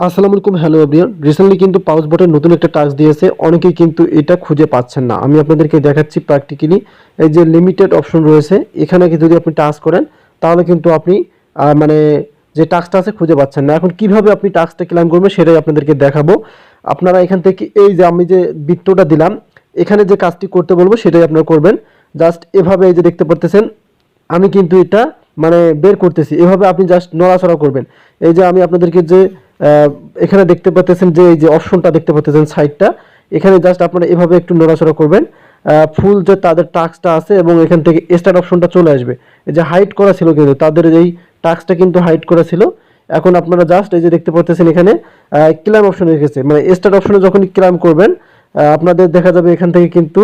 আসসালামু আলাইকুম, hello everyone. Recently কিন্তু পাউচ বটের নতুন একটা টাস্ক দিয়েছে, অনেকেই কিন্তু এটা খুঁজে পাচ্ছেন না। আমি আপনাদেরকে দেখাচ্ছি প্র্যাকটিক্যালি। এই যে লিমিটেড অপশন রয়েছে, এখানে কি যদি আপনি টাস্ক করেন তাহলে কিন্তু আপনি মানে যে টাস্কটা আছে খুঁজে পাচ্ছেন না। এখন কিভাবে আপনি টাস্কটা ক্লেম করবেন সেটাই আপনাদেরকে দেখাবো। আপনারা এখান থেকে এই যে আমি যে বৃত্তটা দিলাম, এখানে যে কাজটি করতে বলবো সেটাই আপনারা করবেন। জাস্ট এভাবে এই যে দেখতে পাচ্ছেন, আমি কিন্তু এটা মানে বের করতেছি, এভাবে আপনি জাস্ট নড়াচড়া করবেন। এই যে আমি আপনাদেরকে যে আহ, এখানে দেখতে পাচ্ছেন যে এই যে অপশনটা দেখতে পাচ্ছেন সাইডটা, এখানে জাস্ট আপনারা এভাবে একটু নড়াচড়া করবেন। ফুল যে তাদের টাস্কটা আছে এবং এখান থেকে স্টার্ট অপশনটা চলে আসবে। এই যে হাইড করা ছিল, কিন্তু তাদের এই টাস্কটা কিন্তু হাইড করা ছিল। এখন আপনারা জাস্ট এই যে দেখতে পাচ্ছেন এখানে ক্লাইম অপশন রেখেছে, মানে স্টার্ট অপশনে যখন ক্লাইম করবেন আপনাদের দেখা যাবে এখান থেকে কিন্তু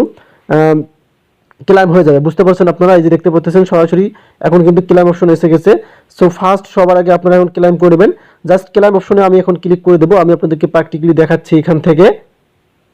ক্লাইম হয়ে যাবে। বুঝতে পারছেন আপনারা? এই যে দেখতে পাচ্ছেন সরাসরি এখন কিন্তু ক্লাইম অপশন এসে গেছে। সো ফার্স্ট সবার আগে আপনারা এখন ক্লাইম করে দেবেন। জাস্ট ক্লাইম অপশনে আমি এখন ক্লিক করে দেবো। আমি আপনাদেরকে প্র্যাকটিক্যালি দেখাচ্ছি এখান থেকে।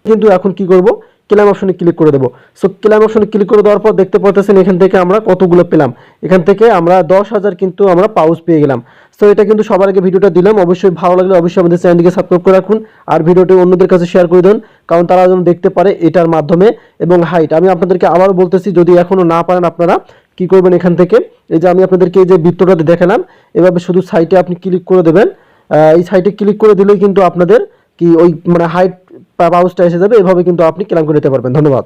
কিন্তু এখন কি করব, ক্লেম অপশনে ক্লিক করে দেবো। সো ক্লেম অপশনে ক্লিক করে দেওয়ার পর দেখতে পাচ্ছেন এখান থেকে আমরা কতগুলো পেলাম। এখান থেকে আমরা 10,000 কিন্তু আমরা পাউচ পেয়ে গেলাম। সো এটা কিন্তু সবার আগে ভিডিওটা দিলাম। অবশ্যই ভালো লাগলে অবশ্যই আমাদের চ্যানেলটিকে সাবস্ক্রাইব করে রাখুন আর ভিডিওটি অন্যদের কাছে শেয়ার করে দেন, কারণ তারা যেন দেখতে পারে এটার মাধ্যমে। এবং হাইট আমি আপনাদেরকে আবারও বলতেছি, যদি এখনো না পারেন আপনারা কি করবেন, এখান থেকে এই যে আমি আপনাদেরকে এই যে বৃত্তটাতে দেখালাম, এভাবে শুধু সাইটে আপনি ক্লিক করে দেবেন। এই সাইটে ক্লিক করে দিলেই কিন্তু আপনাদের কি ওই মানে হাইট পাউচটা এসে যাবে। এভাবে কিন্তু আপনি ক্লেম করে নিতে পারবেন। ধন্যবাদ।